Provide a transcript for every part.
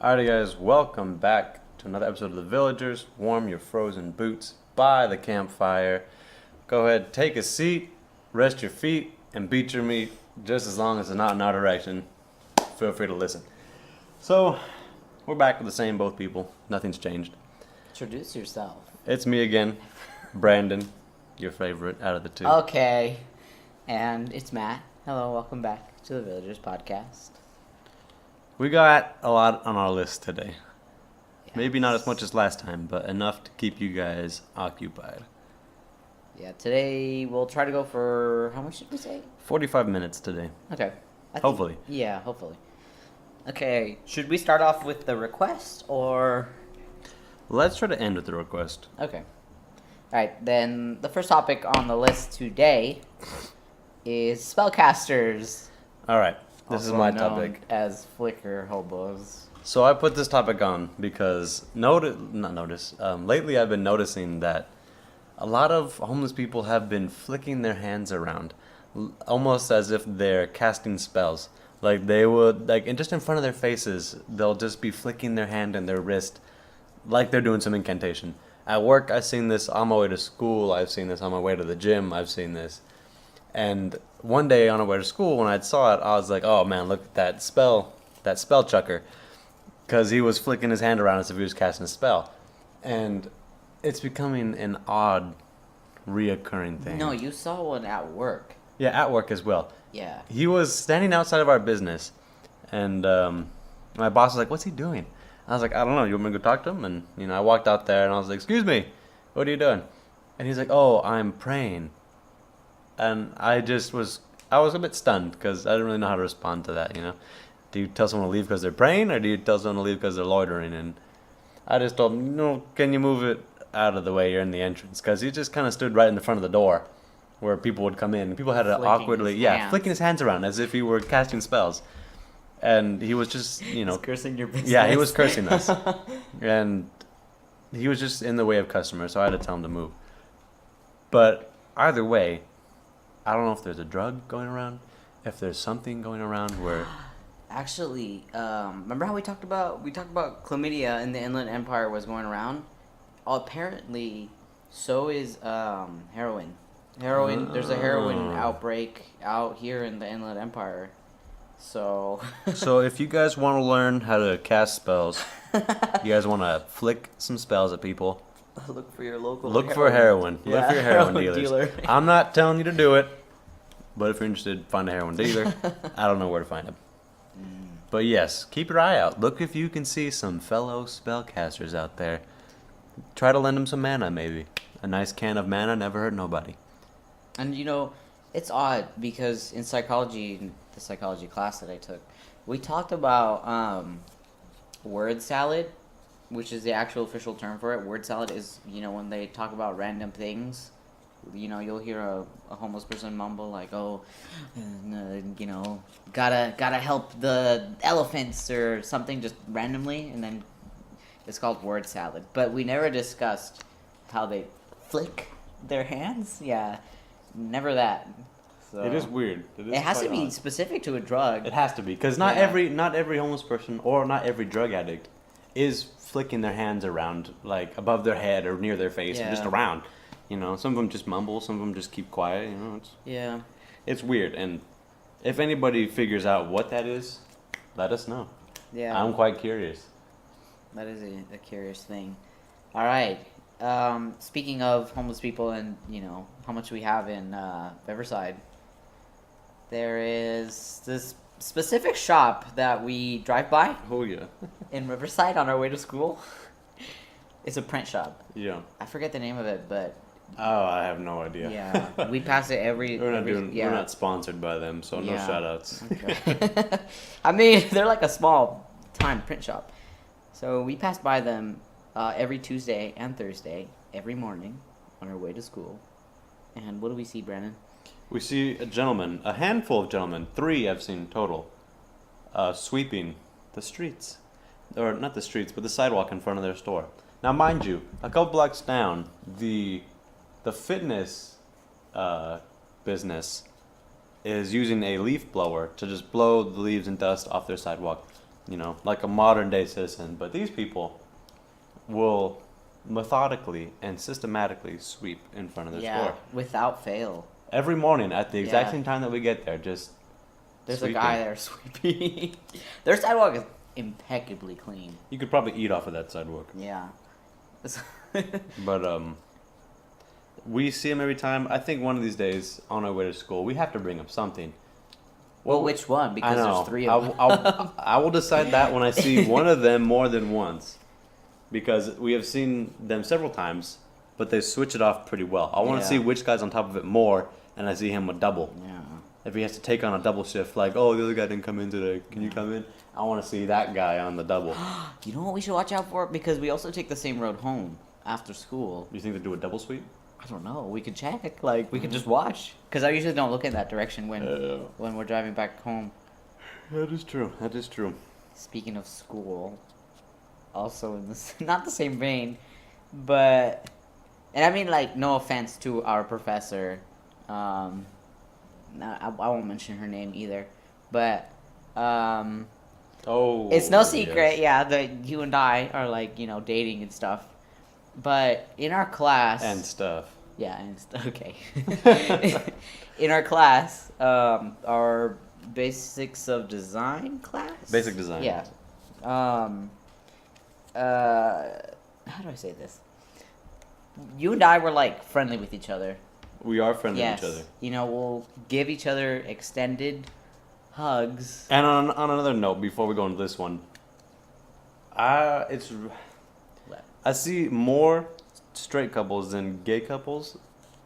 Alrighty, guys, welcome back to another episode of The Villagers. Warm your frozen boots by the campfire. Go ahead, take a seat, rest your feet, and beat your meat just as long as it's not in our direction. Feel free to listen. So, we're back with the same both people. Nothing's changed. Introduce yourself. It's me again, Brandon, your favorite out of the two. Okay. And it's Matt. Hello, welcome back to the Villagers Podcast. We got a lot on our list today. Yes. Maybe not as much as last time, but enough to keep you guys occupied. Yeah, today we'll try to go for, how much did we say? 45 minutes today. Okay. Hopefully. Yeah, hopefully. Okay, should we start off with the request or? Let's try to end with the request. Okay. Alright, then the first topic on the list today is spellcasters. Alright, this is also my known topic. as Flicker hobos. So I put this topic on because lately I've been noticing that a lot of homeless people have been flicking their hands around, almost as if they're casting spells. Like they would, just in front of their faces, they'll just be flicking their hand and their wrist, like they're doing some incantation. At work, I've seen this on my way to school. I've seen this on my way to the gym. I've seen this, and one day on our way to school, when I saw it, I was like, "Oh man, look at that spell chucker," because he was flicking his hand around as if he was casting a spell, and it's becoming an odd, reoccurring thing. No, you saw one at work. Yeah, at work as well. Yeah. He was standing outside of our business, and my boss was like, "What's he doing?" I was like, "I don't know. You want me to go talk to him?" And I walked out there, and I was like, "Excuse me, what are you doing?" And he's like, "Oh, I'm praying." And I was a bit stunned because I didn't really know how to respond to that. Do you tell someone to leave because they're praying, or do you tell someone to leave because they're loitering? And I just told him, "No, can you move it out of the way? You're in the entrance," because he just kind of stood right in the front of the door, where people would come in. And people had to Flicking awkwardly, his hands. flicking his hands around as if he were casting spells. And he was just, He's cursing your business. yeah, he was cursing us. And he was just in the way of customers, so I had to tell him to move. But either way, I don't know if there's a drug going around, if there's something going around where... Actually, remember how we talked about chlamydia in the Inland Empire was going around? Apparently, so is heroin. There's a heroin outbreak out here in the Inland Empire. So So if you guys want to learn how to cast spells, you guys want to flick some spells at people, look for your local look for heroin. Yeah, Look for your heroin heroin dealers. dealer. I'm not telling you to do it, but if you're interested, find a heroin dealer. I don't know where to find him. But yes, keep your eye out. Look if you can see some fellow spellcasters out there. Try to lend them some mana, maybe. A nice can of mana never hurt nobody. And it's odd because in psychology, the psychology class that I took, we talked about word salad, which is the actual official term for it. Word salad is, when they talk about random things, you'll hear a homeless person mumble like, "Oh, gotta help the elephants" or something just randomly, and then it's called word salad. But we never discussed how they flick their hands. Yeah, never that. So It is weird. It has to be specific to a drug. It has to be, because not Yeah. every homeless person or not every drug addict is flicking their hands around, like above their head or near their face, or just Yeah. around. Some of them just mumble, some of them just keep quiet. Yeah. It's weird. And if anybody figures out what that is, let us know. Yeah. I'm quite curious. That is a curious thing. All right. Speaking of homeless people and, how much we have in Riverside, there is this specific shop that we drive by Oh yeah. in Riverside on our way to school. It's a print shop. Yeah. I forget the name of it, but Oh, I have no idea. yeah, we pass it every. We're not sponsored by them, so no Yeah. shout outs. Okay. I mean, they're like a small time print shop. So we pass by them every Tuesday and Thursday, every morning, on our way to school. And what do we see, Brandon? We see a handful of gentlemen, 3 I've seen total, sweeping the streets. Or not the streets, but the sidewalk in front of their store. Now, mind you, a couple blocks down, the fitness business is using a leaf blower to just blow the leaves and dust off their sidewalk. you know, like a modern day citizen. But these people will methodically and systematically sweep in front of their Yeah, store without fail. every morning at the exact Yeah. same time that we get there. Just There's sweeping. a guy there sweeping. Their sidewalk is impeccably clean. You could probably eat off of that sidewalk. Yeah. But we see him every time. I think one of these days on our way to school, we have to bring up something. Well, which one? I Because know. there's three of them. I will decide that when I see one of them more than once, because we have seen them several times, but they switch it off pretty well. I want to Yeah. see which guy's on top of it more, and I see him a double. Yeah. If he has to take on a double shift, like, oh, the other guy didn't come in today, can you come in? I want to see that guy on the double. You know what we should watch out for? Because we also take the same road home after school. You think they do a double sweep? I don't know. We could check. Like, we could just watch. Because I usually don't look in that direction when we're driving back home. That is true. That is true. Speaking of school, also in this, not the same vein, but, and I mean, like, no offense to our professor. I won't mention her name either, but Oh. it's no secret, yes. yeah, that you and I are, like, you know, dating and stuff. But in our class, And stuff. yeah, okay. In our class, our basics of design class. Basic design. Yeah. How do I say this? You and I were like friendly with each other. We are friendly Yes. with each other. You know, we'll give each other extended hugs. And on another note, before we go into this one, I see more straight couples than gay couples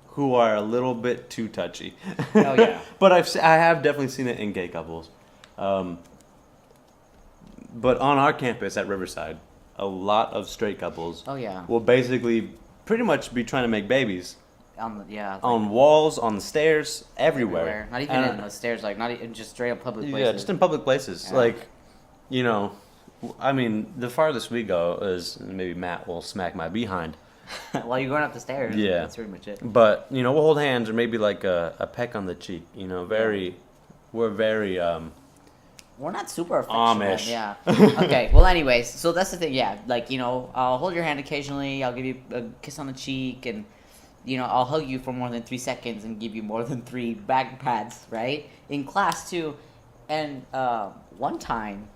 who are a little bit too touchy. Oh, yeah. But I have definitely seen it in gay couples. But on our campus at Riverside, a lot of straight couples Oh yeah. will basically pretty much be trying to make babies Like, on walls, on the stairs, everywhere. Not even And- in the stairs, like not even just straight up public places. Yeah, just in public places. Yeah. Like, you know, I mean, the farthest we go is maybe Matt will smack my behind. While you're going up the stairs. Yeah. That's pretty much it. But, you know, we'll hold hands or maybe like a peck on the cheek. You know, we're very, We're not super affectionate. Amish. Yeah. Okay. Well, anyways, so that's the thing. Yeah. Like, you know, I'll hold your hand occasionally. I'll give you a kiss on the cheek, and you know, I'll hug you for more than 3 seconds and give you more than 3 back pats. Right? In class too. And one time,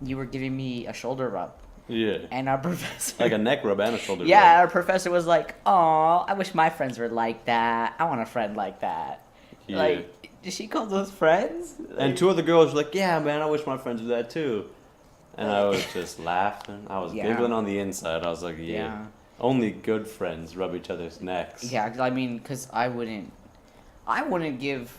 you were giving me a shoulder rub, yeah, and our professor. like a neck rub and a shoulder Yeah, rub. our professor was like, "Oh, I wish my friends were like that. I want a friend like that." Yeah. Like, did she call those friends? And Like- 2 other girls were like, yeah, man, I wish my friends did that too. And I was just laughing. I was Yeah. giggling on the inside. I was like, yeah. Yeah. Only good friends rub each other's necks. Yeah, I mean, because I wouldn't give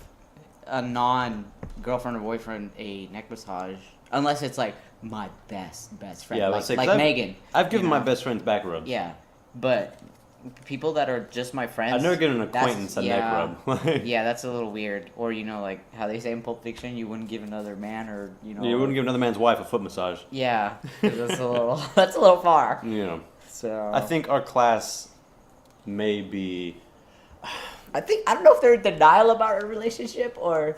a non-girlfriend or boyfriend a neck massage unless it's like my best friend, Yeah, I like, was saying, like 'cause Megan. I've given you my know? best friends back rubs. Yeah, but people that are just my friends. I've never given an that's- acquaintance a yeah, neck rub. Yeah, that's a little weird. Or you know, like how they say in Pulp Fiction, you wouldn't give another man, or you know, You wouldn't give another man's wife a foot massage. Yeah, 'cause that's a little that's a little far. You know. So I think our class may be. I don't know if they're in denial about our relationship or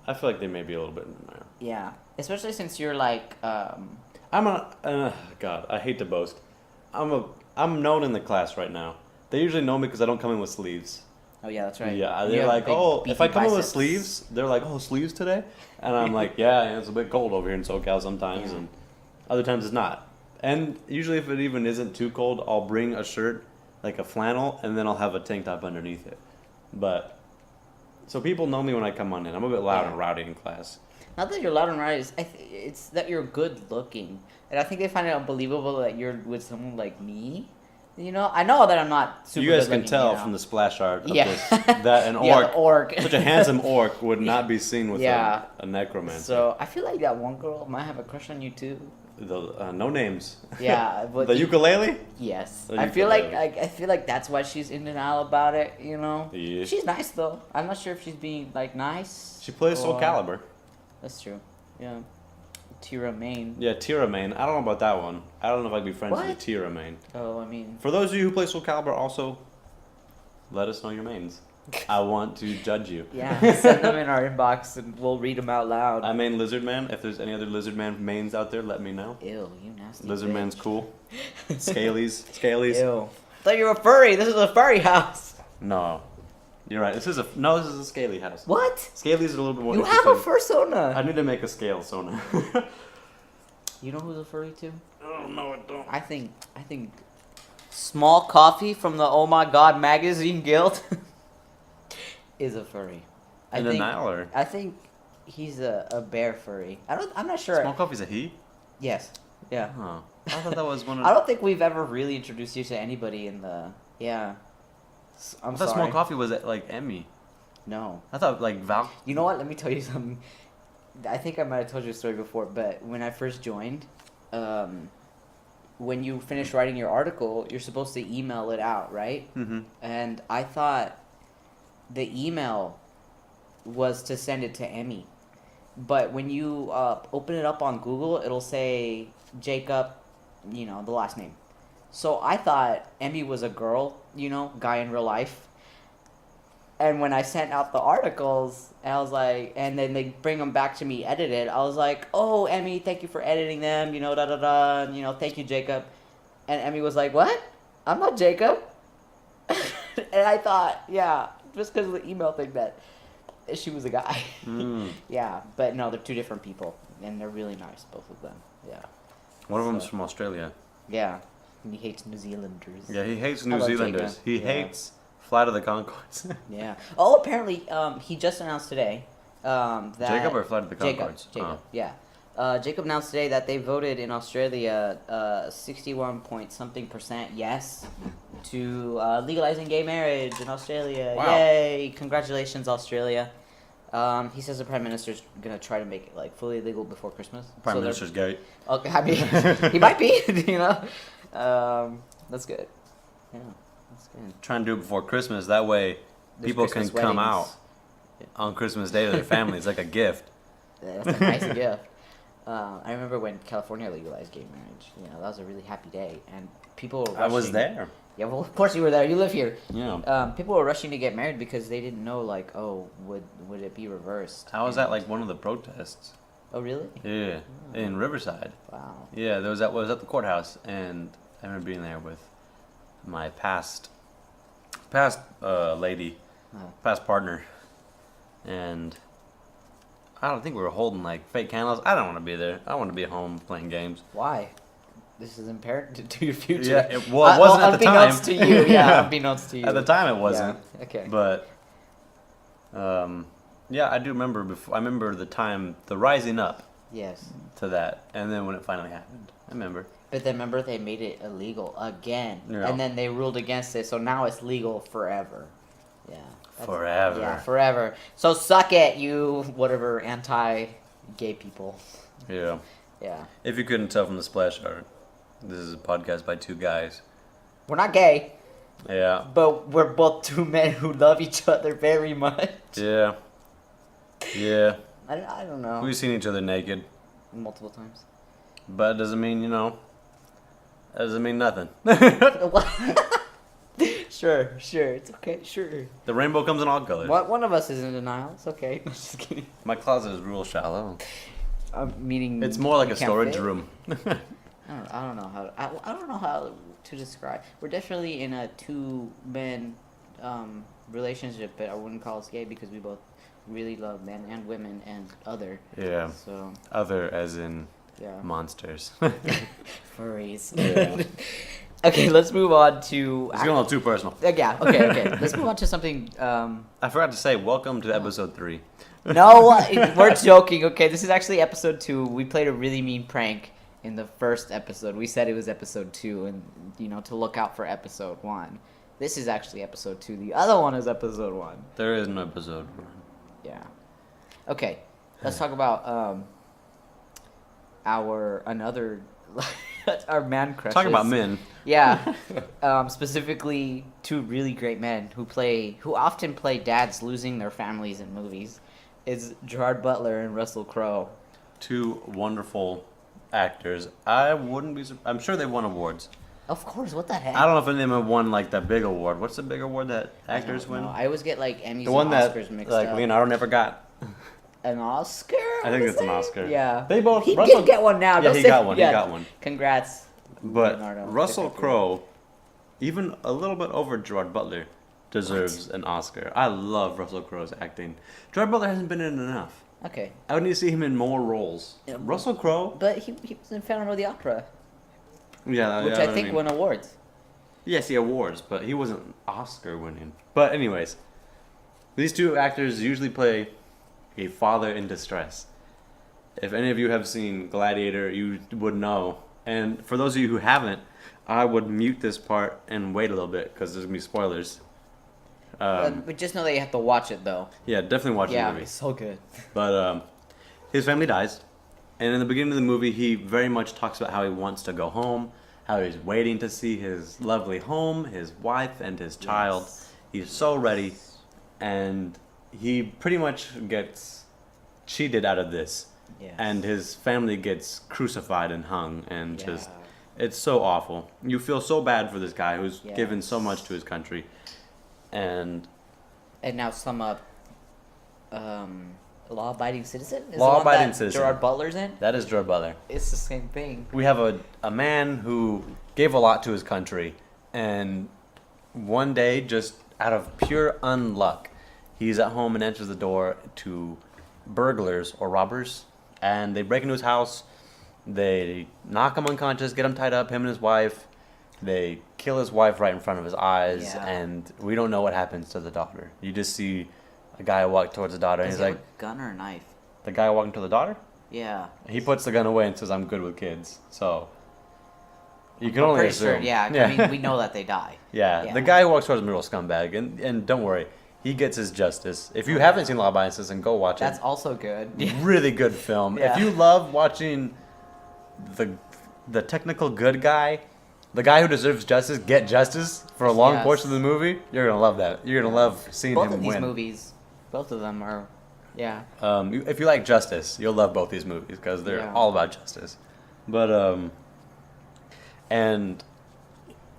I feel like they may be a little bit in denial. yeah, especially since you're like I'm a. God, I hate to boast. I'm known in the class right now. They usually know me because I don't come in with sleeves. oh yeah, that's right. Yeah, You they're have like, big, oh, if beefy I come in with biceps. sleeves, they're like, oh, sleeves today? And I'm like, yeah, it's a bit cold over here in SoCal sometimes, Yeah. and other times it's not. And usually, if it even isn't too cold, I'll bring a shirt, like a flannel, and then I'll have a tank top underneath it. But, so people know me when I come on in. I'm a bit loud Yeah. and rowdy in class. Not that you're loud and right, it's that you're good looking, and I think they find it unbelievable that you're with someone like me. You know, I know that I'm not super. You guys good can tell looking, you know. from the splash art of Yeah. this that an Yeah, orc, the orc. such a handsome orc, would not be seen with Yeah. a necromancer. So I feel like that one girl might have a crush on you too. No names. Yeah, but The ukulele? Yes, The I feel like ukulele. I feel like that's why she's in denial about it. You know, Yeah. she's nice though. I'm not sure if she's being like nice. She plays Soul or- Calibur. That's true. Yeah, Tira Main. Yeah, Tira Main. I don't know about that one. I don't know if I'd be friends with What? a Tira Main. Oh, I mean, For those of you who play Soul Calibur, also, let us know your mains. I want to judge you. Yeah, send them in our inbox and we'll read them out loud. I main Lizard Man. If there's any other Lizard Man mains out there, let me know. Ew, you nasty. Lizard bitch. Man's cool. Scalies. Ew. I thought you were a furry. This is a furry house. No, you're right. This is a scaly house. What? Scalies are a little bit more. You have a interesting. fursona. I need to make a scale Sona. You know who's a furry too? Oh no, I don't. I think Small Coffee from the Oh My God Magazine Guild is a furry. And a Niler. I think he's a bear furry. I'm not sure. Small Coffee's a he? Yes. Yeah. Oh, I thought that was one of. I don't think we've ever really introduced you to anybody in the. Yeah. I'm I thought sorry. Small Coffee was like Emmy. No. I thought like Val. You know what? Let me tell you something. I think I might have told you a story before, but when I first joined, when you finish writing your article, you're supposed to email it out, right? Mm-hmm. And I thought the email was to send it to Emmy. But when you open it up on Google, it'll say Jacob, the last name. So I thought Emmy was a girl, guy in real life. And when I sent out the articles, I was like, and then they bring them back to me edited, I was like, oh, Emmy, thank you for editing them, thank you, Jacob. And Emmy was like, what? I'm not Jacob. And I thought, yeah, just because of the email thing that she was a guy. Mm. Yeah, but no, they're two different people, and they're really nice, both of them. Yeah. One of them's from Australia. Yeah. And he hates New Zealanders. Yeah, he hates I New love Zealanders. Jacob. He Yeah. hates Flight of the Conchords. Yeah. Oh, apparently, he just announced today that Jacob or Flight of the Conchords? Jacob. Oh. Yeah. Jacob announced today that they voted in Australia 61 point something percent yes to legalizing gay marriage in Australia. Wow. Yay! Congratulations, Australia. He says the Prime Minister's gonna try to make it like fully legal before Christmas. Prime So they're- Minister's gay. Okay, I mean, he might be. That's good. Yeah, that's good. Try and do it before Christmas. That way, There's people Christmas can come weddings. out on Christmas Day to their family. It's like a gift. That's a nice gift. I remember when California legalized gay marriage. That was a really happy day, and people were rushing. I was there. Yeah, well, of course you were there. You live here. Yeah. People were rushing to get married because they didn't know, like, oh, would it be reversed? I was at like one of the protests. Oh, really? Yeah, in Riverside. Wow. Yeah, was at the courthouse, and I remember being there with my past lady, past partner, and I don't think we were holding like fake candles. I don't want to be there. I want to be at home playing games. Why? This is imperative to your future. Yeah, it wasn't at the time. Unbeknownst to you, yeah, unbeknownst to you. At the time, it wasn't. Yeah. Okay. But, yeah, I do remember. I remember the rising up Yes. to that, and then when it finally happened, I remember. But then remember they made it illegal again, Yeah. and then they ruled against it, so now it's legal forever. Yeah. Forever. Yeah, forever. So suck it, you whatever anti-gay people. Yeah. Yeah. If you couldn't tell from the splash art, this is a podcast by two guys. We're not gay, Yeah. but we're both two men who love each other very much. Yeah. Yeah. I don't know. We've seen each other naked, Multiple times. but it doesn't mean, that doesn't mean nothing. Sure, it's okay, sure. The rainbow comes in all colors. One of us is in denial. It's okay. Just kidding. My closet is real shallow. Meaning It's more like you a can't storage fit? room. I don't know how. I don't know how to describe. We're definitely in a two-man relationship, but I wouldn't call us gay because we both really love men and women and other. Yeah. So Other as in yeah, monsters. furries. Yeah. Okay, let's move on to. It's getting a little too personal. Yeah. Okay. Let's move on to something. I forgot to say, welcome to episode 3. No, we're joking. Okay, this is actually episode 2. We played a really mean prank in the first episode. We said it was episode 2, and to look out for episode 1. This is actually episode 2. The other one is episode 1. There is no episode 1. Yeah. Okay, let's talk about our man crushes. Talking about men. Yeah. Specifically, two really great men who often play dads losing their families in movies. Is Gerard Butler and Russell Crowe. Two wonderful actors. I wouldn't be. I'm sure they won awards. Of course. What the heck? I don't know if any of them have won like that big award. What's the big award that I actors don't win? know. I always get like Emmys The one and that Oscars mixed like up. Leonardo never got. An Oscar? I think it's an Oscar. Yeah. They both. He Russell, did get one now. Yeah, Don't he say- got one. yeah. He got one. Congrats. But Leonardo Russell DiCaprio. Crowe, even a little bit over Gerard Butler, deserves an Oscar. I love Russell Crowe's acting. Gerard Butler hasn't been in enough. Okay. I would need to see him in more roles. Yeah. Russell Crowe. But he was in Phantom of the Opera, Yeah, which yeah, I think mean, won awards. Yes, he awards, but he wasn't Oscar winning. But anyways, these two actors usually play a father in distress. If any of you have seen Gladiator, you would know. And for those of you who haven't, I would mute this part and wait a little bit because there's gonna be spoilers. But just know that you have to watch it though. Yeah, definitely watch Yeah, the movie. it's so good. But his family dies, and in the beginning of the movie, he very much talks about how he wants to go home, how he's waiting to see his lovely home, his wife, and his child. Yes. He's so ready, and he pretty much gets cheated out of this, Yes. and his family gets crucified and hung, and Yeah. just it's so awful. You feel so bad for this guy who's given so Yes. much to his country, and And now sum up. Law-abiding citizen. Is the Law-abiding one that citizen. Gerard Butler's in. that is Gerard Butler. It's the same thing. We have a man who gave a lot to his country, and one day, just out of pure unluck, he's at home and enters the door to burglars or robbers, and they break into his house. They knock him unconscious, get him tied up, him and his wife. They kill his wife right in front of his eyes, Yeah. and we don't know what happens to the daughter. You just see a guy walk towards the daughter, and Does he's he have like, a gun or a knife? the guy walking to the daughter? Yeah. He puts the gun away and says, "I'm good with kids." So you can I'm only pretty sure. assume. Yeah. I mean, we know that they die. Yeah, Yeah. the guy who walks towards him is a real scumbag, and don't worry, he gets his justice. If you haven't seen Law Abiding Citizen, go watch That's it. also good. Really good film. Yeah. If you love watching the technical good guy, the guy who deserves justice, get justice for a long Yes. portion of the movie, you're gonna love that. You're gonna love seeing Both him of these win. movies, both of them are, yeah. If you like justice, you'll love both these movies because they're Yeah. all about justice. But and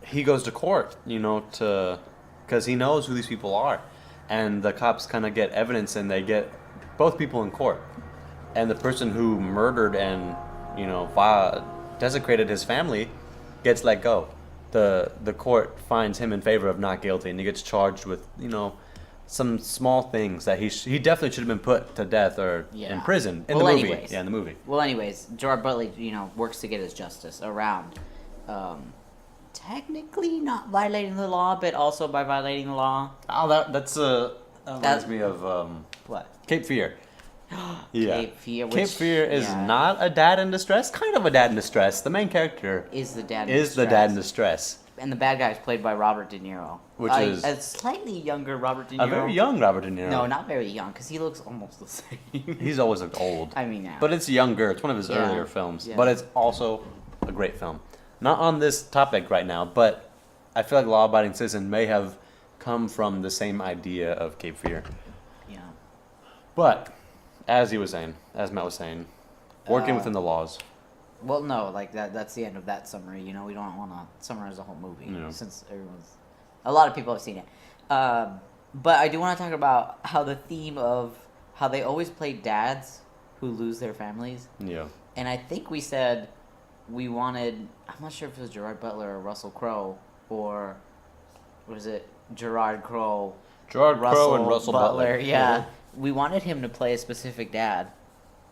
he goes to court, because he knows who these people are, and the cops kind of get evidence, and they get both people in court, and the person who murdered and desecrated his family gets let go. The court finds him in favor of not guilty, and he gets charged with some small things that he definitely should have been put to death or in Yeah. prison in Well, the movie. anyways. Yeah, in the movie. Well, anyways, Gerard Butler, works to get his justice around, technically not violating the law, but also by violating the law. Oh, that reminds me of What? Cape Fear. Yeah. Cape Fear. Cape which- Fear is yeah, not a dad in distress, kind of a dad in distress. The main character is the dad. is the dad in distress. and the bad guy is played by Robert De Niro, Which is- a slightly younger Robert De Niro. A very young Robert De Niro. No, not very young, because he looks almost the same. He's always looked old. I mean, yeah. But it's younger. It's one of his Yeah. earlier films. Yeah. But it's also a great film. Not on this topic right now, but I feel like Law Abiding Citizen may have come from the same idea of Cape Fear. yeah. But, as Matt was saying, working within the laws. Well, no, like that's the end of that summary. We don't want to summarize the whole movie Yeah. since a lot of people have seen it. But I do want to talk about how the theme of how they always play dads who lose their families. Yeah. And I think we said we wanted, I'm not sure if it was Gerard Butler or Russell Crowe, or was it Gerard Crowe? Gerard Crowe and Russell Butler. Yeah. We wanted him to play a specific dad.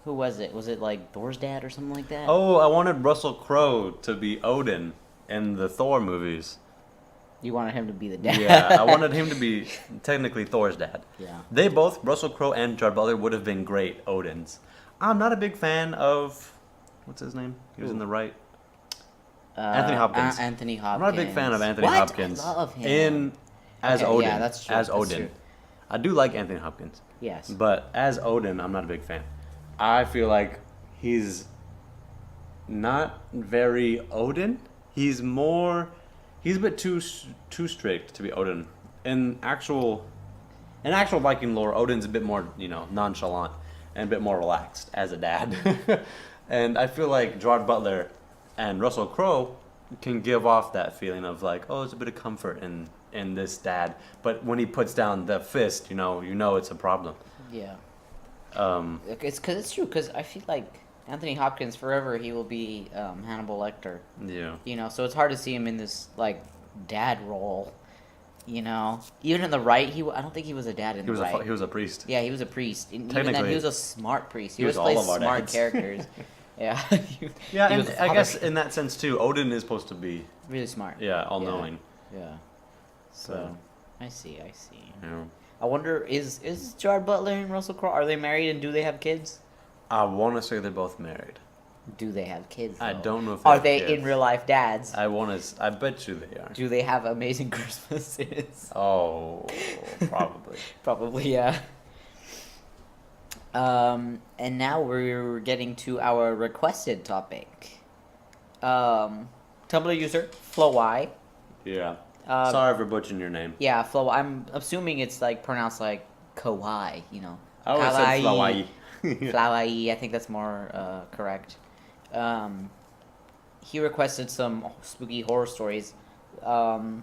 Who was it? Was it like Thor's dad or something like that? Oh, I wanted Russell Crowe to be Odin in the Thor movies. You wanted him to be the dad. Yeah, I wanted him to be technically Thor's dad. Yeah. They both, Russell Crowe and Gerard Butler, would have been great Odins. I'm not a big fan of, what's his name? He was in Who? the right. Anthony Hopkins. Anthony I'm Hopkins. not a big fan of Anthony What? Hopkins. I love him. As Okay, Odin. yeah, that's true, As that's Odin. true. I do like Anthony Hopkins. Yes. But as Odin, I'm not a big fan. I feel like he's not very Odin. He's a bit too strict to be Odin. In actual Viking lore, Odin's a bit more, nonchalant and a bit more relaxed as a dad. And I feel like Gerard Butler and Russell Crowe can give off that feeling of like, oh, there's a bit of comfort in this dad. But when he puts down the fist, you know it's a problem. Yeah. Um, It's because it's true. Because I feel like Anthony Hopkins forever he will be Hannibal Lecter. yeah. You know, so it's hard to see him in this like dad role. You know, even in the right, I don't think he was a dad in He was the right. he was a priest. Yeah, he was a priest. And even then, Technically, he was a smart priest. He he was was plays all of our smart dads. characters. Yeah. Yeah, He and was a I father. guess in that sense too, Odin is supposed to be Really smart. all knowing. Yeah. So, So. I see. You know. I wonder, is Gerard Butler and Russell Crowe, are they married and do they have kids? I want to say they're both married. Do they have kids? I though? don't know if Are have they kids. in real life dads? I bet you they are. Do they have amazing Christmases? Oh, probably. Probably, yeah. And now we're getting to our requested topic. Tumblr user Flowai. Yeah. Um, Sorry for butchering your name. Yeah, Flow. I'm assuming it's like pronounced like kawaii. You know. I always said Hawaii. Flowai. I think that's more correct. He requested some spooky horror stories. I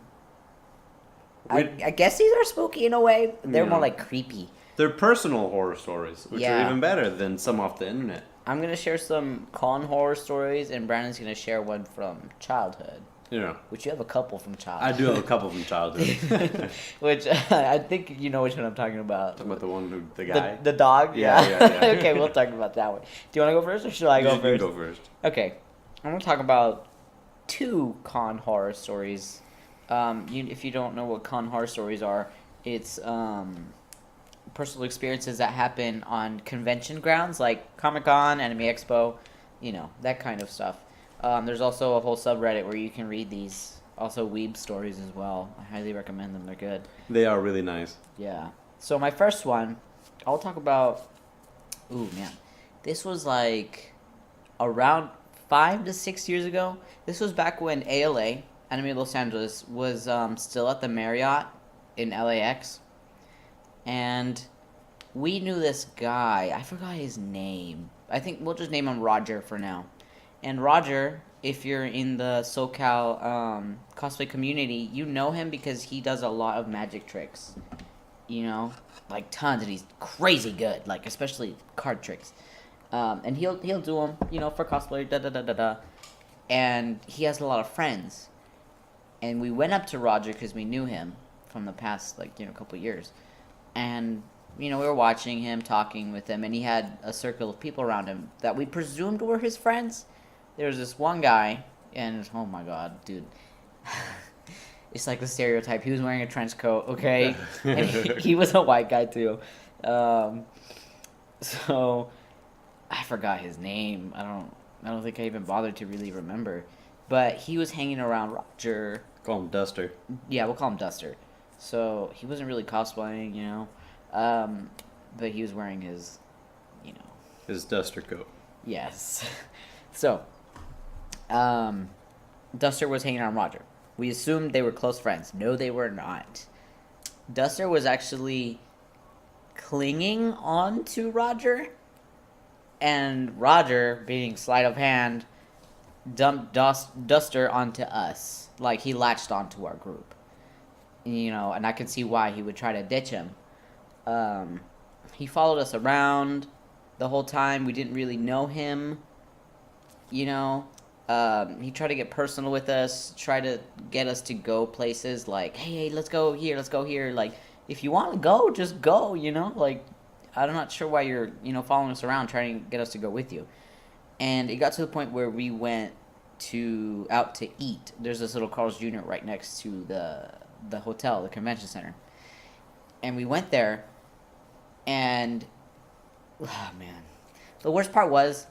guess these are spooky in a way. They're Yeah. more like creepy. They're personal horror stories, which are Yeah. even better than some off the internet. I'm gonna share some con horror stories, and Brandon's gonna share one from childhood, Yeah. which you have a couple from I childhood. do have a couple from childhood. Which I think you know which one I'm talking about. Talking about the one who, the guy. The dog? Yeah, yeah. Okay, we'll talk about that one. Do you want to go first, or should I go You first? go first. Okay, I'm gonna talk about two con horror stories. If you don't know what con horror stories are, it's personal experiences that happen on convention grounds like Comic-Con, Anime Expo, you know, that kind of stuff. There's also a whole subreddit where you can read these, also weeb stories as well. I highly recommend them, they're good. They are really nice. Yeah. So my first one, I'll talk about, ooh man, this was like around 5 to 6 years ago. This was back when ALA, Anime Los Angeles, was still at the Marriott in LAX. And we knew this guy. I forgot his name. I think we'll just name him Roger for now. And Roger, if you're in the SoCal cosplay community, you know him because he does a lot of magic tricks. You know, like tons, and he's crazy good. Like especially card tricks. And he'll do them, you know, for cosplay. Da da da da da. And he has a lot of friends. And we went up to Roger because we knew him from the past, like, you know, couple years. And, you know, we were watching him, talking with him, and he had a circle of people around him that we presumed were his friends. There was this one guy, and oh my god, dude. It's like the stereotype. He was wearing a trench coat, okay? And he was a white guy, too. So, I forgot his name. I don't think I even bothered to really remember. But he was hanging around Roger. Call him Duster. Yeah, we'll call him Duster. So he wasn't really cosplaying, you know, but he was wearing his, you know. His Duster coat. Yes. So, Duster was hanging around Roger. We assumed they were close friends. No, they were not. Duster was actually clinging on to Roger, and Roger, being sleight of hand, dumped Duster onto us. Like, he latched onto our group. You know, and I can see why he would try to ditch him. He followed us around the whole time. We didn't really know him. You know, he tried to get personal with us, try to get us to go places like, hey, let's go here, let's go here. Like, if you want to go, just go, you know? Like, I'm not sure why you're, you know, following us around, trying to get us to go with you. And it got to the point where we went out to eat. There's this little Carl's Jr. right next to the hotel, the convention center. And we went there, and, oh man. The worst part was,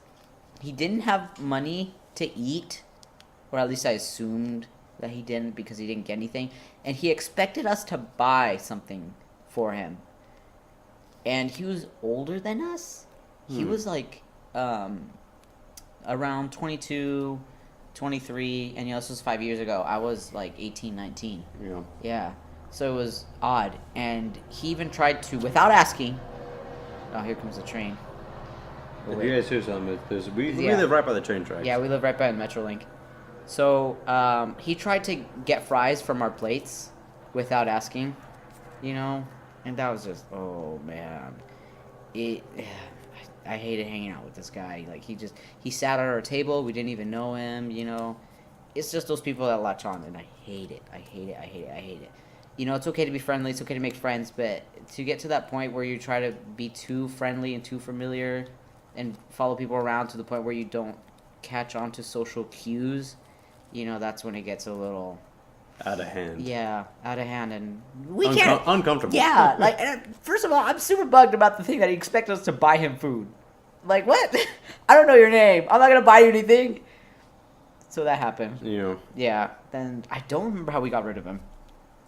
he didn't have money to eat, or at least I assumed that he didn't because he didn't get anything. And he expected us to buy something for him. And he was older than us. He was like around 22, 23, and you know, this was 5 years ago. I was like 18, 19. Yeah. Yeah. So it was odd. And he even tried to, without asking, oh, here comes the train. If you guys hear something, we Yeah. live right by the train tracks. Yeah, we live right by the Metrolink. So he tried to get fries from our plates without asking, you know, and that was just, oh man, it. I hated hanging out with this guy. Like he sat at our table. We didn't even know him. You know, it's just those people that latch on, and I hate it. I hate it. I hate it. I hate it. You know, it's okay to be friendly. It's okay to make friends, but to get to that point where you try to be too friendly and too familiar, and follow people around to the point where you don't catch on to social cues, you know, that's when it gets a little Out of hand. yeah, out of hand, and we can't. Uncomfortable. Yeah, like first of all, I'm super bugged about the thing that he expected us to buy him food. Like what? I don't know your name. I'm not gonna buy you anything. So that happened. Yeah. Yeah. Then I don't remember how we got rid of him.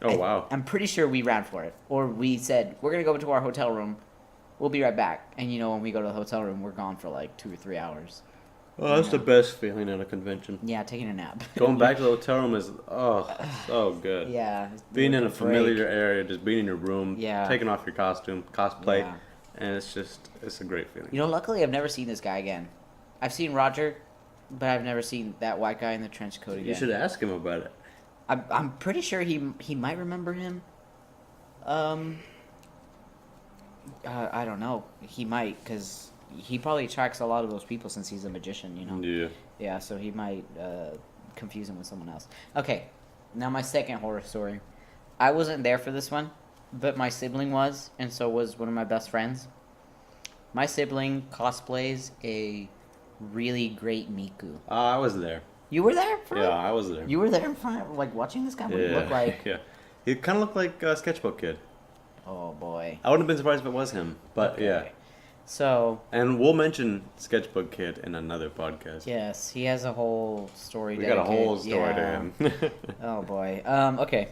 Oh, wow. I'm pretty sure we ran for it, or we said we're gonna go to our hotel room. We'll be right back. And you know, when we go to the hotel room, we're gone for like 2 or 3 hours. Oh, that's the best feeling at a convention. Yeah, taking a nap. Going back to the hotel room is, so good. Yeah. Being in a break. familiar area, just being in your room, Yeah. taking off your cosplay, Yeah. and it's a great feeling. You know, luckily I've never seen this guy again. I've seen Roger, but I've never seen that white guy in the trench coat again. You should ask him about it. I'm pretty sure he might remember him. I don't know. He might, because he probably attracts a lot of those people since he's a magician, you know? Yeah. Yeah, so he might confuse him with someone else. Okay, now my second horror story. I wasn't there for this one, but my sibling was, and so was one of my best friends. My sibling cosplays a really great Miku. I was there. You were there for Yeah, it? I was there. You were there in front, like watching this guy? What did he look like? Yeah. He kind of looked like a Sketchbook Kid. Oh boy. I wouldn't have been surprised if it was him, but Okay. yeah. So And we'll mention Sketchbook Kid in another podcast. yes, he has a whole story. We got a whole dedicated- story yeah. to him. Oh boy. Okay.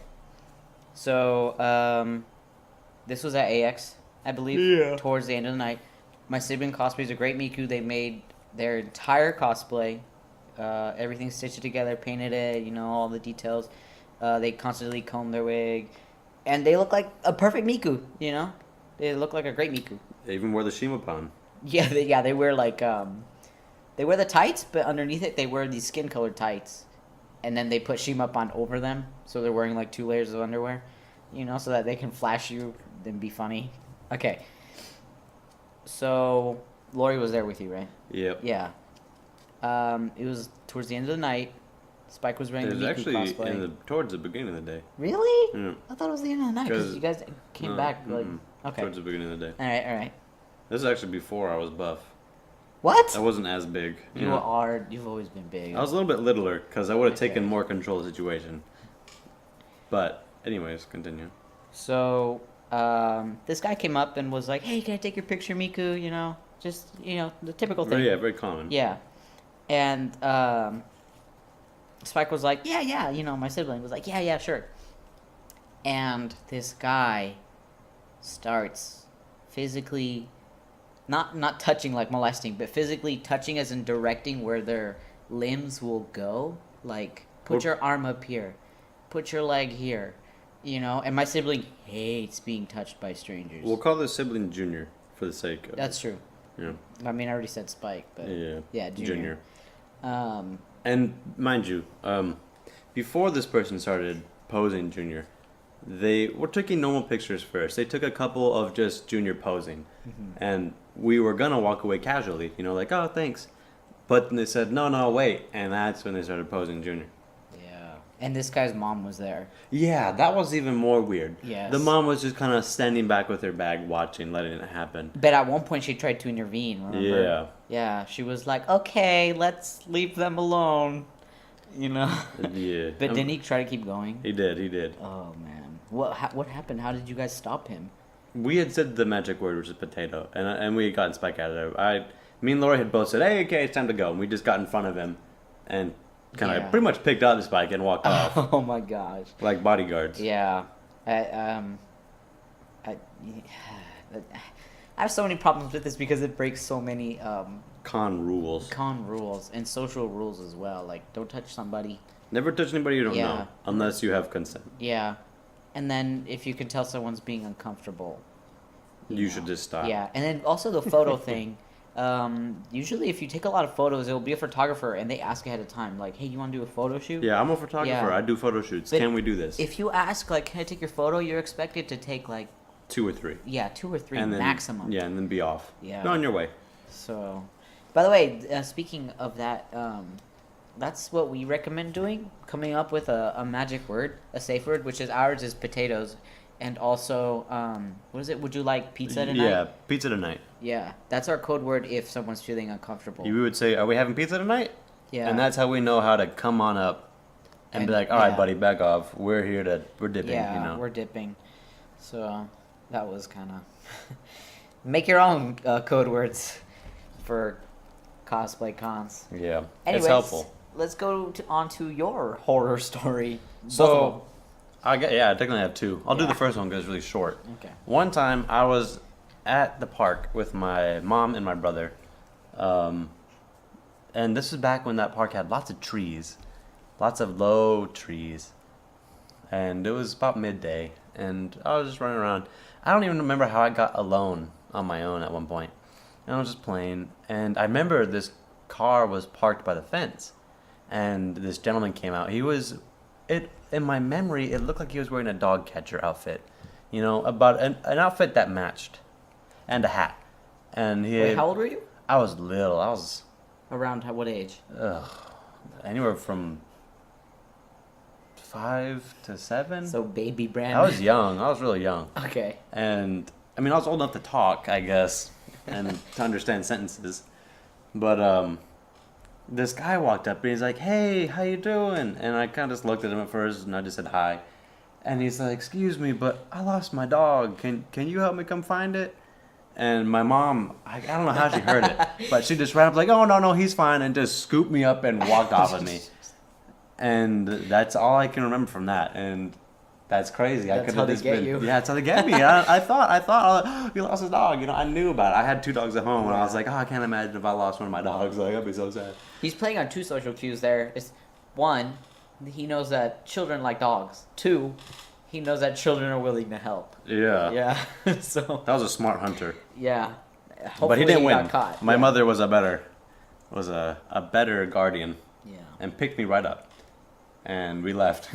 So this was at AX, I believe. Yeah. Towards the end of the night, my sibling cosplays a great Miku. They made their entire cosplay, everything stitched together, painted it. You know, all the details. They constantly comb their wig, and they look like a perfect Miku. You know, they look like a great Miku. They even wore the Shimapan. Yeah, they wear like they wear the tights, but underneath it they wear these skin colored tights, and then they put Shimapan over them, so they're wearing like 2 layers of underwear, you know, so that they can flash you and be funny. Okay. So Lori was there with you, right? Yep. Yeah. It was towards the end of the night. Spike was wearing It was the Miku actually cosplay. towards the beginning of the day. Really? Yeah. I thought it was the end of the night because 'Cause- you guys came No, back like. mm-mm. Okay. Towards the beginning of the day. All right. This is actually before I was buff. What? I wasn't as big. You are. You've always been big. I was a little bit littler because I would have Okay. taken more control of the situation. But, anyways, continue. So, this guy came up and was like, "Hey, can I take your picture, Miku?" You know, just the typical thing. Very common. Yeah. And Spike was like, "Yeah." You know, my sibling was like, "Yeah, sure." And this guy starts physically, not touching like molesting, but physically touching as in directing where their limbs will go. Like, put your arm up here, put your leg here, you know. And my sibling hates being touched by strangers. We'll call this sibling Junior for the sake of That's true. Yeah. I mean, I already said Spike, but Yeah. Junior. And mind you, before this person started posing Junior, they were taking normal pictures first. They took a couple of just Junior posing, and we were gonna walk away casually, like, oh, thanks. But they said, no, wait, and that's when they started posing Junior. Yeah. And this guy's mom was there. Yeah, that was even more weird. Yes. The mom was just kind of standing back with her bag, watching, letting it happen. But at one point, she tried to intervene. Remember? Yeah. Yeah. She was like, "Okay, let's leave them alone." You know. Yeah. But didn't he try to keep going? He did. Oh man. What happened? How did you guys stop him? We had said the magic word, which is potato, and we had gotten Spike out of there. Me and Lori had both said, "Hey, okay, it's time to go," and we just got in front of him, and kind of Yeah. pretty much picked up the Spike and walked off Oh my gosh. like bodyguards. Yeah. I have so many problems with this because it breaks so many Con rules. con rules and social rules as well. Like, don't touch somebody. Never touch anybody you don't Yeah. know unless you have consent. Yeah. And then if you can tell someone's being uncomfortable, You should just stop. Yeah. And then also the photo thing. Usually, if you take a lot of photos, it'll be a photographer, and they ask ahead of time, like, "Hey, you want to do a photo shoot?" Yeah, I'm a photographer. Yeah. I do photo shoots. But Can we do this? If you ask, like, "Can I take your photo?" You're expected to take like, 2 or 3. yeah, 2 or 3 And then, maximum. Yeah, and then be off. Yeah. Go on your way. So, by the way, speaking of that, that's what we recommend doing. Coming up with a magic word, a safe word, which is ours is potatoes, and also what is it? Would you like pizza tonight? Yeah, pizza tonight. Yeah, that's our code word if someone's feeling uncomfortable. We would say, "Are we having pizza tonight?" Yeah, And that's how we know how to come on up and be And- like, "All right, yeah. buddy, back off. We're dipping." yeah, You know. we're dipping. So that was kind of make your own code words for cosplay cons. Yeah. Anyways, It's helpful. let's go on to your horror story. So, I technically have 2. I'll do Yeah. the first one because it's really short. Okay. One time I was at the park with my mom and my brother. And this is back when that park had lots of trees, lots of low trees. And it was about midday, and I was just running around. I don't even remember how I got alone on my own at one point. And I was just playing, and I remember this car was parked by the fence, and this gentleman came out. In my memory, it looked like he was wearing a dog catcher outfit, about an outfit that matched, and a hat. And Wait, how old were you? I was little. I was Around what age? anywhere from 5 to 7. So baby Brandon. I was young. I was really young. Okay. And I mean, I was old enough to talk, I guess, and to understand sentences. But this guy walked up and he's like, "Hey, how you doing?" And I kind of just looked at him at first, and I just said hi. And he's like, "Excuse me, but I lost my dog. Can you help me come find it?" And my mom, I don't know how she heard it, but she just ran up like, "Oh, no, he's fine," and just scooped me up and walked off of me. And that's all I can remember from that. And that's crazy. That's I could how have they just get been. you. Yeah, that's how they get me. I thought, oh, he lost his dog. I knew about it. I had 2 dogs at home, and I was like, oh, I can't imagine if I lost one of my dogs. Like, I'd be so sad. He's playing on 2 social cues there. It's 1, he knows that children like dogs. 2, he knows that children are willing to help. Yeah. Yeah. So That was a smart hunter. yeah. Hopefully But he didn't win. got caught. My Yeah. mother was a better guardian Yeah. and picked me right up. And we left.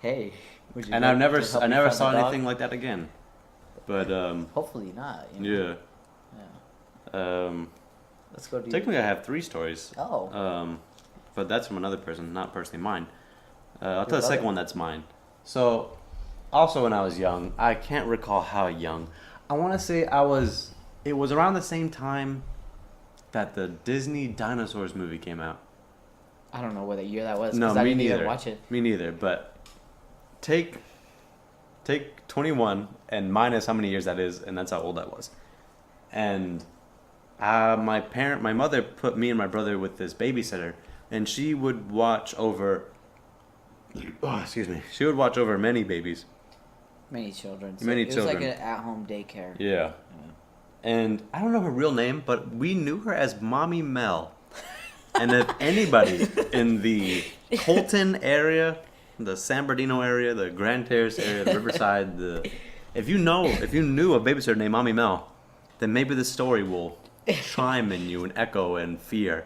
Hey. Would you And like I never to help me never find saw the dog? anything like that again. But Hopefully not. yeah. Yeah. Let's go do. Technically, I have 3 stories. Oh. But that's from another person, not personally mine. I'll tell the brother. second one that's mine. So, also when I was young, I can't recall how young. I want to say it was around the same time that the Disney Dinosaurs movie came out. I don't know what year that was. No, 'cause I me didn't even neither. watch it. Me neither, but take 21 and minus how many years that is, and that's how old I was. And my mother put me and my brother with this babysitter, and she would watch over. Oh, excuse me. She would watch over many babies. Many children. Many it was like children. an at-home daycare. Yeah. And I don't know her real name, but we knew her as Mommy Mel. And if anybody in the Colton area, the San Bernardino area, the Grand Terrace area, the Riverside, if you knew a babysitter named Mommy Mel, then maybe the story will chime in you and echo and fear.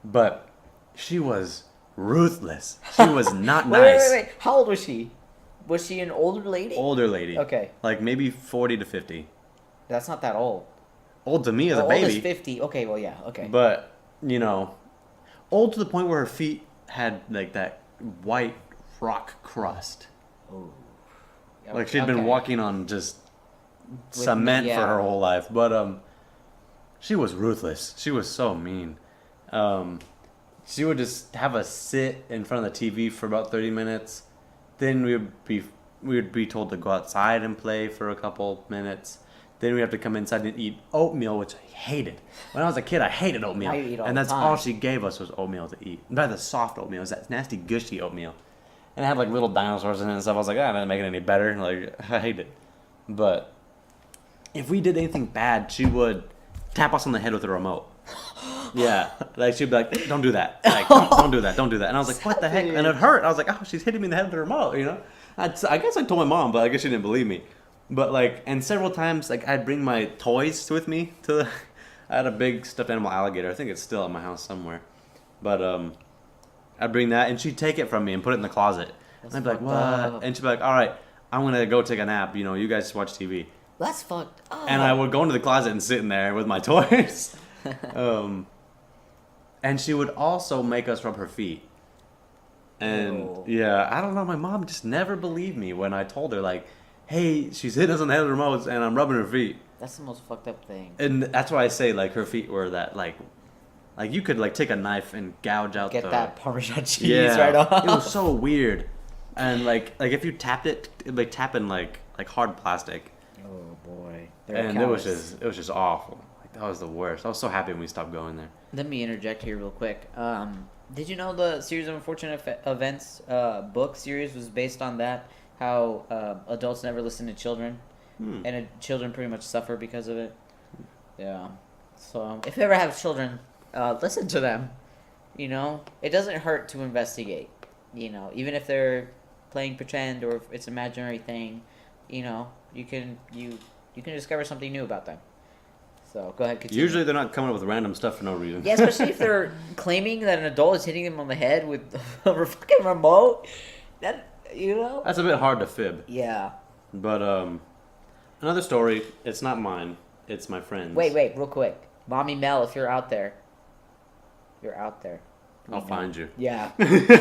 But she was ruthless. She was not nice. Wait. How old was she? Was she an older lady? Older lady. Okay. Like maybe 40 to 50. That's not that old. Old to me as a Old baby. is 50. Okay, well, yeah, okay. But, old to the point where her feet had like that white rock crust. Ooh. Like she'd been Okay. walking on just cement yeah. for her whole life. But she was ruthless. She was so mean. She would just have us sit in front of the TV for about 30 minutes. Then we would be told to go outside and play for a couple minutes. Then we have to come inside and eat oatmeal, which I hated. When I was a kid, I hated oatmeal. I eat all and the that's time. all she gave us was oatmeal to eat. Not the soft oatmeal, it was that nasty, gushy oatmeal. And it had like little dinosaurs in it and stuff. I was like, that doesn't make it any better. Like, I hate it. But if we did anything bad, she would tap us on the head with a remote. Yeah, like she'd be like, "Don't do that! Like, don't do that! Don't do that!" And I was like, "What the heck?" And it hurt. I was like, "Oh, she's hitting me in the head with a remote," I guess I told my mom, but I guess she didn't believe me. But like, and several times, like I'd bring my toys with me to the. I had a big stuffed animal alligator. I think it's still at my house somewhere. But I'd bring that, and she'd take it from me and put it in the closet. That's And I'd be like, fucked "What?" up. And she'd be like, "All right, I'm gonna go take a nap. You know, you guys watch TV." That's fucked up. And I would go into the closet and sit in there with my toys. um, and she would also make us rub her feet. And Ew. yeah, I don't know. My mom just never believed me when I told her like, "Hey, she's hitting us on the head of the remotes, and I'm rubbing her feet." That's the most fucked up thing. And that's why I say like her feet were that like you could like take a knife and gouge out Get the that Parmesan cheese yeah. right off. It was so weird, and like if you tapped it, it'd like tapping like hard plastic, Oh boy. They're and it was callous. just awful. Like that was the worst. I was so happy when we stopped going there. Let me interject here real quick. Did you know the Series of Unfortunate Events book series was based on that? How adults never listen to children, and children pretty much suffer because of it. Yeah. So if you ever have children, listen to them. You know, it doesn't hurt to investigate. You know, even if they're playing pretend or if it's an imaginary thing, you know, you can discover something new about them. So go ahead, continue. Usually they're not coming up with random stuff for no reason. Yeah, especially if they're claiming that an adult is hitting them on the head with a fucking remote. That, you know? That's a bit hard to fib. Yeah. But another story. It's not mine. It's my friend's. Wait, real quick. Mommy Mel, if you're out there. You're out there. I'll find you. Yeah.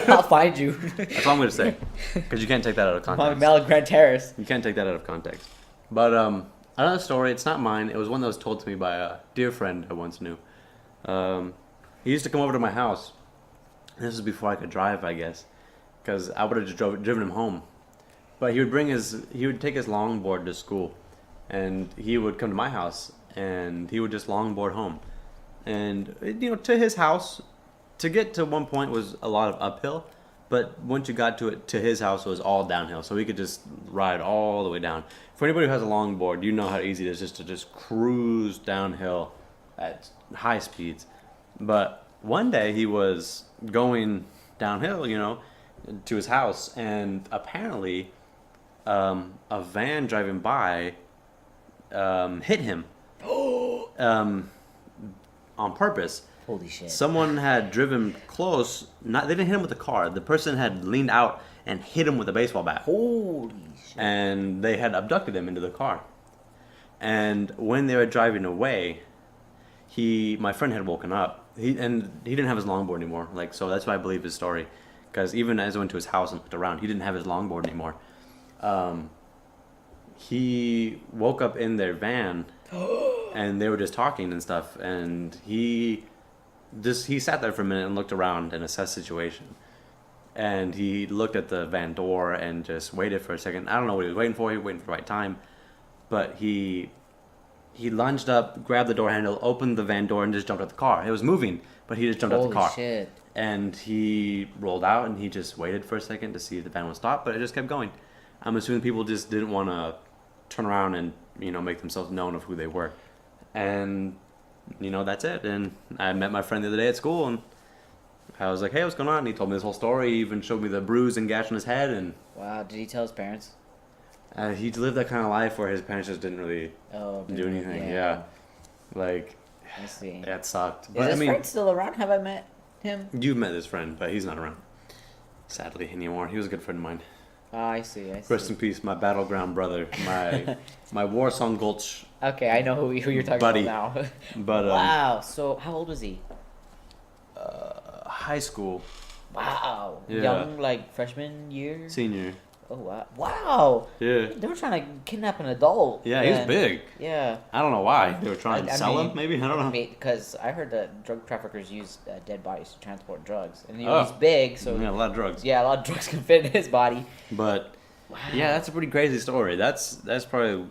I'll find you. That's all I'm gonna say. Because you can't take that out of context. Mommy Mel at Grand Terrace. You can't take that out of context. But another story. It's not mine. It was one that was told to me by a dear friend I once knew. He used to come over to my house. This was before I could drive, I guess, because I would have just driven him home. But he would take his longboard to school, and he would come to my house, and he would just longboard home. And you know, to his house, to get to one point was a lot of uphill, but once you got to his house, it was all downhill. So we could just ride all the way down. For anybody who has a longboard, you know how easy it is just to just cruise downhill at high speeds. But one day he was going downhill, you know, to his house, and apparently a van driving by hit him on purpose. Holy shit. Someone had driven close. They didn't hit him with a car. The person had leaned out and hit him with a baseball bat. Holy shit. And they had abducted him into the car. And when they were driving away, my friend had woken up. He didn't have his longboard anymore. Like, so that's why I believe his story. Because even as I went to his house and looked around, he didn't have his longboard anymore. He woke up in their van, and they were just talking and stuff. And he sat there for a minute and looked around and assessed the situation. And he looked at the van door and just waited for a second. I don't know what he was waiting for. He was waiting for the right time. But he lunged up, grabbed the door handle, opened the van door, and just jumped out the car. It was moving, but he just jumped out the car. Holy shit. And he rolled out, and he just waited for a second to see if the van would stop, but it just kept going. I'm assuming people just didn't want to turn around and, you know, make themselves known of who they were. And, you know, that's it. And I met my friend the other day at school, and I was like, hey, what's going on? And he told me this whole story. He even showed me the bruise and gash on his head. And Wow, did he tell his parents? he lived that kind of life where his parents just didn't really do anything. Yeah. Like, I see. that sucked. Is But this I mean, friend still around? Have I met him? you've met this friend, but he's not around. Sadly, anymore. He was a good friend of mine. Oh, I see. I see. Rest in peace, my battleground brother, my war song Gulch Okay, I know who you're talking buddy. about now. But Wow. So how old was he? high school Wow. Yeah. Young, like freshman year. senior. Oh wow. Wow. Yeah, They were trying to kidnap an adult. yeah, he was and- big. Yeah. I don't know why they were trying to I sell mean- him. Maybe I don't know. Because I heard that drug traffickers use dead bodies to transport drugs, and Oh. he's big, so Yeah, a lot of drugs. yeah, a lot of drugs can fit in his body. But Wow. yeah, that's a pretty crazy story. That's probably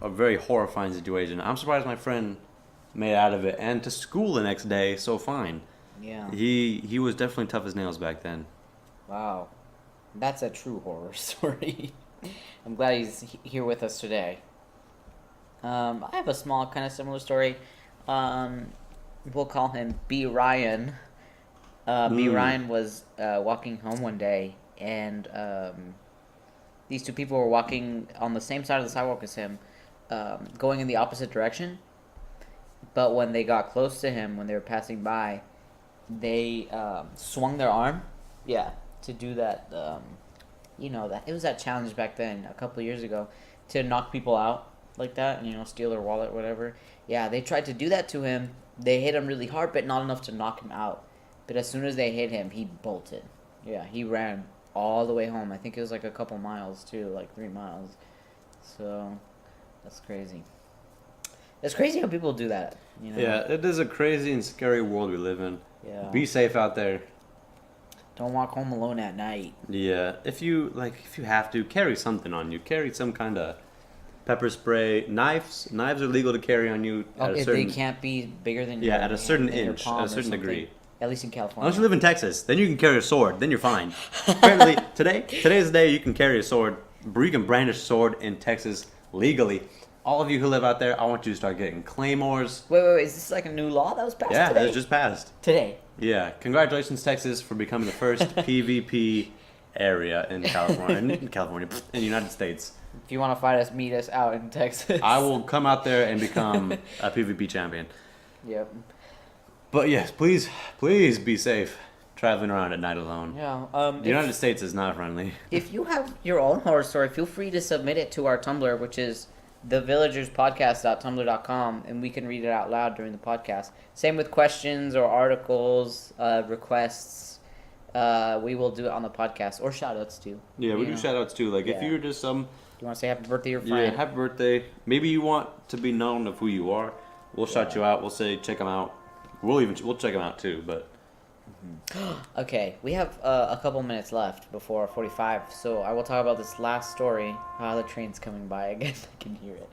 a very horrifying situation. I'm surprised my friend made out of it and to school the next day so fine. Yeah. He was definitely tough as nails back then. Wow. That's a true horror story. I'm glad he's here with us today. I have a small, kind of similar story. We'll call him B. Ryan. B. Ryan was walking home one day, and these two people were walking on the same side of the sidewalk as him, going in the opposite direction. But when they got close to him, when they were passing by, they swung their arm, yeah, to do that. That it was that challenge back then, a couple of years ago, to knock people out like that, and steal their wallet, whatever. Yeah, they tried to do that to him. They hit him really hard, but not enough to knock him out. But as soon as they hit him, he bolted. Yeah, he ran all the way home. I think it was like a couple miles too, like 3 miles. So that's crazy. It's crazy how people do that. Yeah, it is a crazy and scary world we live in. Yeah. Be safe out there. Don't walk home alone at night. Yeah, if you have to, carry something on you. Carry some kind of pepper spray. Knives are legal to carry on you at a certain. They can't be bigger than Yeah, at a certain than your inch, palm a or certain something. degree. At least in California. Unless you live in Texas, then you can carry a sword. Then you're fine. Apparently, today's the day you can carry a sword. You can brandish a sword in Texas legally. All of you who live out there, I want you to start getting claymores. Wait, is this like a new law that was passed Yeah, today? it just passed. Today. Yeah, congratulations, Texas, for becoming the first PvP area in California, in the United States. If you want to fight us, meet us out in Texas. I will come out there and become a PvP champion. Yep. But yes, please be safe traveling around at night alone. Yeah. The United States is not friendly. If you have your own horror story, feel free to submit it to our Tumblr, which is thevillagerspodcast.tumblr.com, and we can read it out loud during the podcast. Same with questions or articles, requests. We will do it on the podcast, or shout-outs too. Yeah, we do shout-outs too. Like, if Yeah. you're just some... You want to say happy birthday to your friend? Yeah, happy birthday. Maybe you want to be known of who you are. We'll shout you out. We'll say, check them out. We'll check them out too, but... Okay, we have a couple minutes left before 45, so I will talk about this last story. The train's coming by again. I can hear it.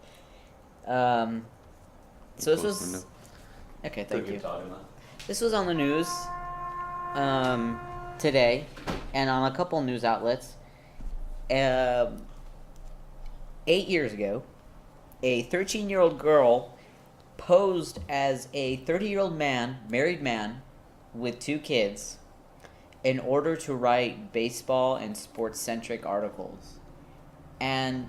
So this was... Okay, thank you. This was on the news today, and on a couple news outlets. 8 years ago, a 13-year-old girl posed as a 30-year-old married man, with 2 kids, in order to write baseball and sports-centric articles. And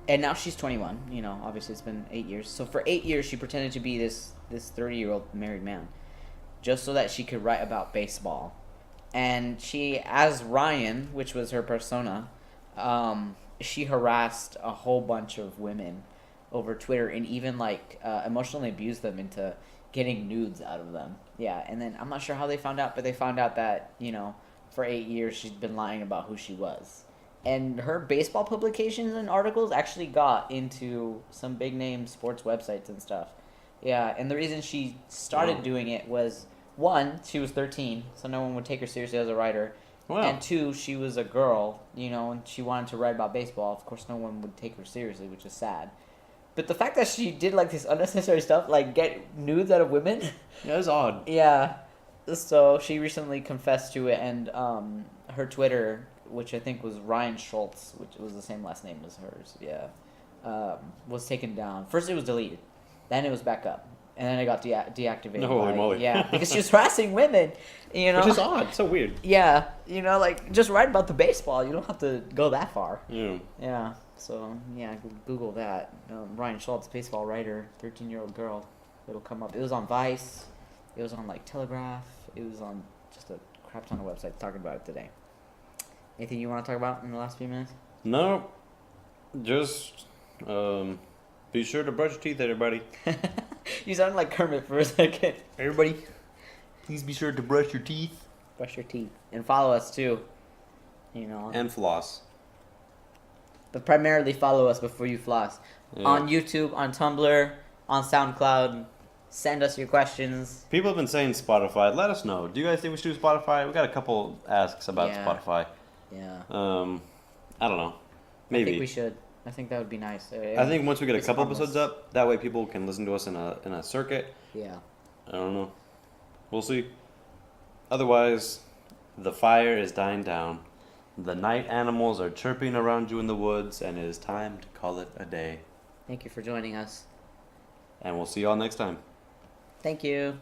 now she's 21, obviously it's been 8 years. So for 8 years she pretended to be this 30-year-old married man, just so that she could write about baseball. And she, as Ryan, which was her persona, she harassed a whole bunch of women over Twitter, and even emotionally abused them into getting nudes out of them. Yeah, and then I'm not sure how they found out, but they found out that, for 8 years she'd been lying about who she was. And her baseball publications and articles actually got into some big name sports websites and stuff. Yeah, and the reason she started doing it was, 1, she was 13, so no one would take her seriously as a writer. Wow. And 2, she was a girl, and she wanted to write about baseball. Of course, no one would take her seriously, which is sad. But the fact that she did this unnecessary stuff, get nudes out of women. Yeah, it's odd. Yeah. So she recently confessed to it, and her Twitter, which I think was Ryan Schultz, which was the same last name as hers, yeah, was taken down. First it was deleted, then it was back up, and then it got deactivated. Holy moly. Yeah, because she was harassing women, Which is odd. So weird. Yeah, just write about the baseball. You don't have to go that far. Yeah. Yeah. So, yeah, Google that. Ryan Schultz, baseball writer, 13-year-old girl. It'll come up. It was on Vice. It was on, Telegraph. It was on just a crap ton of websites talking about it today. Anything you want to talk about in the last few minutes? No. Just be sure to brush your teeth, everybody. You sounded like Kermit for a second. Everybody, please be sure to brush your teeth. Brush your teeth. And follow us, too. And floss. But primarily follow us before you floss. Yeah. On YouTube, on Tumblr, on SoundCloud. Send us your questions. People have been saying Spotify. Let us know. Do you guys think we should do Spotify? We got a couple asks about Yeah. Spotify. Yeah. I don't know. Maybe. I think we should. I think that would be nice. I think once we get a It's couple harmless. episodes up, that way people can listen to us in a circuit. Yeah. I don't know. We'll see. Otherwise, the fire is dying down. The night animals are chirping around you in the woods, and it is time to call it a day. Thank you for joining us. And we'll see y'all next time. Thank you.